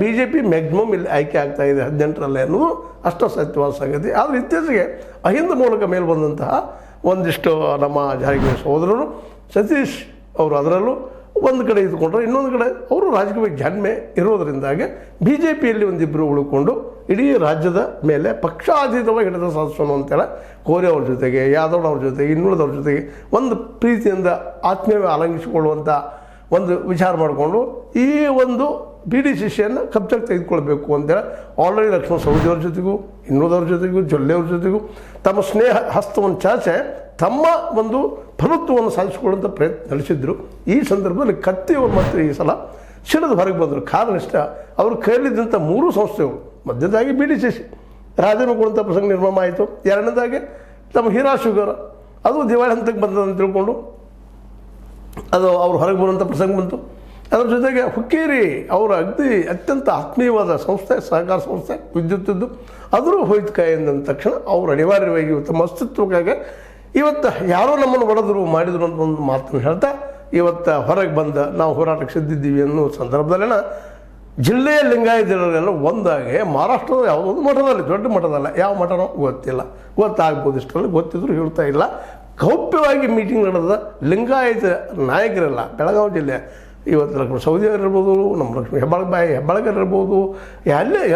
BJP maximum ಇಲ್ಲಿ ಆಯ್ಕೆ ಆಗ್ತಾ ಇದೆ 18ರಲ್ಲೇ ಅನ್ನೋದು ಅಷ್ಟು ಸತ್ಯವಾದ ಸಂಗತಿ. ಆದರೆ ಇತ್ತೀಚೆಗೆ ಅಹಿಂದ ಮೂಲಕ ಮೇಲೆ ಬಂದಂತಹ ಒಂದಿಷ್ಟು ನಮ್ಮ ಜಾರಕಿಹೊಳಿ ಸಹೋದರರು ಸತೀಶ್ ಅವರು ಅದರಲ್ಲೂ ಒಂದು ಕಡೆ ಇದ್ಕೊಂಡ್ರೆ, ಇನ್ನೊಂದು ಕಡೆ ಅವರು ರಾಜಕೀಯ ಜನ್ಮೆ ಇರೋದರಿಂದಾಗಿ BJPಯಲ್ಲಿ ಒಂದಿಬ್ಬರು ಉಳ್ಕೊಂಡು ಇಡೀ ರಾಜ್ಯದ ಮೇಲೆ ಪಕ್ಷಾತೀತವಾಗಿ ಹಿಡಿತ ಸಾಧಿಸೋಣ ಅಂತೇಳಿ ಕೋರೆ ಅವ್ರ ಜೊತೆಗೆ, ಯಾದವ್ ಅವ್ರ ಜೊತೆಗೆ, ಇನ್ನುಳಿದವ್ರ ಜೊತೆಗೆ ಒಂದು ಪ್ರೀತಿಯಿಂದ ಆತ್ಮೀಯ ಆಲಂಗಿಸಿಕೊಳ್ಳುವಂಥ ಒಂದು ವಿಚಾರ ಮಾಡಿಕೊಂಡು ಈ ಒಂದು PDCCಯನ್ನು ಕಬ್ಜಕ್ಕೆ ತೆಗೆದುಕೊಳ್ಬೇಕು ಅಂತೇಳಿ ಆಲ್ರೆಡಿ ಲಕ್ಷ್ಮಣ ಸವದಿಯವ್ರ ಜೊತೆಗೂ, ಇನ್ನುಳಿದವ್ರ ಜೊತೆಗೂ, ಜೊಲ್ಲೆಯವ್ರ ಜೊತೆಗೂ ತಮ್ಮ ಸ್ನೇಹ ಹಸ್ತವನ್ನು ಚಾಚೆ ತಮ್ಮ ಒಂದು ಫಲತ್ವವನ್ನು ಸಾಧಿಸಿಕೊಳ್ಳುವಂಥ ಪ್ರಯತ್ನ ನಡೆಸಿದ್ರು. ಈ ಸಂದರ್ಭದಲ್ಲಿ ಕತ್ತಿಯವರು ಮಾತ್ರ ಈ ಸಲ ಸಿಡಿದು ಹೊರಗೆ ಬಂದರು. ಕಾರಣ ಇಷ್ಟ, ಅವರು ಕೈಲಿದ್ದಂಥ 3 ಸಂಸ್ಥೆಗಳು, ಮಧ್ಯದಾಗಿ BDCC ರಾಜೀನಾಮೆ ಕೊಡುವಂಥ ಪ್ರಸಂಗ ನಿರ್ಮಾಣ ಆಯಿತು. ಎರಡನೇದಾಗಿ ನಮ್ಮ ಹೀರಾ ಶುಗರ್ ಅದು ದಿವಾಳಿ ಹಂತಕ್ಕೆ ಬಂದದಂತ ತಿಳ್ಕೊಂಡು ಅದು ಅವ್ರು ಹೊರಗೆ ಬರುವಂಥ ಪ್ರಸಂಗ ಬಂತು. ಅದರ ಜೊತೆಗೆ ಹುಕ್ಕೇರಿ ಅವರ ಅತ್ಯಂತ ಆತ್ಮೀಯವಾದ ಸಂಸ್ಥೆ, ಸಹಕಾರ ಸಂಸ್ಥೆ ವಿದ್ಯುತ್ತಿದ್ದು ಅದರೂ ಹೋಯ್ತು ಕೈ ಅಂದ ತಕ್ಷಣ ಅವರು ಅನಿವಾರ್ಯವಾಗಿ ತಮ್ಮ ಅಸ್ತಿತ್ವಕ್ಕಾಗಿ ಇವತ್ತು ಯಾರೋ ನಮ್ಮನ್ನು ಒಡೆದ್ರು ಮಾಡಿದ್ರು ಅಂತ ಒಂದು ಮಾತನ್ನು ಹೇಳ್ತಾ ಇವತ್ತು ಹೊರಗೆ ಬಂದ ನಾವು ಹೋರಾಟಕ್ಕೆ ಸಿದ್ದಿದ್ದೀವಿ ಅನ್ನೋ ಸಂದರ್ಭದಲ್ಲೇನ ಜಿಲ್ಲೆಯ ಲಿಂಗಾಯತರೆಲ್ಲ ಒಂದಾಗಿ ಮಹಾರಾಷ್ಟ್ರದ ಯಾವುದೋ ಒಂದು ಮಠದಲ್ಲಿ, ದೊಡ್ಡ ಮಠದಲ್ಲ, ಯಾವ ಮಠನೋ ಗೊತ್ತಿಲ್ಲ, ಗೊತ್ತಾಗ್ಬೋದು, ಇಷ್ಟರಲ್ಲಿ ಗೊತ್ತಿದ್ರು ಹೇಳ್ತಾ ಇಲ್ಲ, ಗೌಪ್ಯವಾಗಿ ಮೀಟಿಂಗ್ ನಡೆದ ಲಿಂಗಾಯತ ನಾಯಕರೆಲ್ಲ ಬೆಳಗಾವಿ ಜಿಲ್ಲೆ ಇವತ್ತು ಲಕ್ಷ್ಮಣ ಸವದಿಯವ್ರು ಇರ್ಬೋದು, ನಮ್ಮ ಲಕ್ಷ್ಮೀ ಹೆಬ್ಬಾಳಕರ್ ಇರ್ಬೋದು, ಅಲ್ಲೇ ಎಲ್ಲ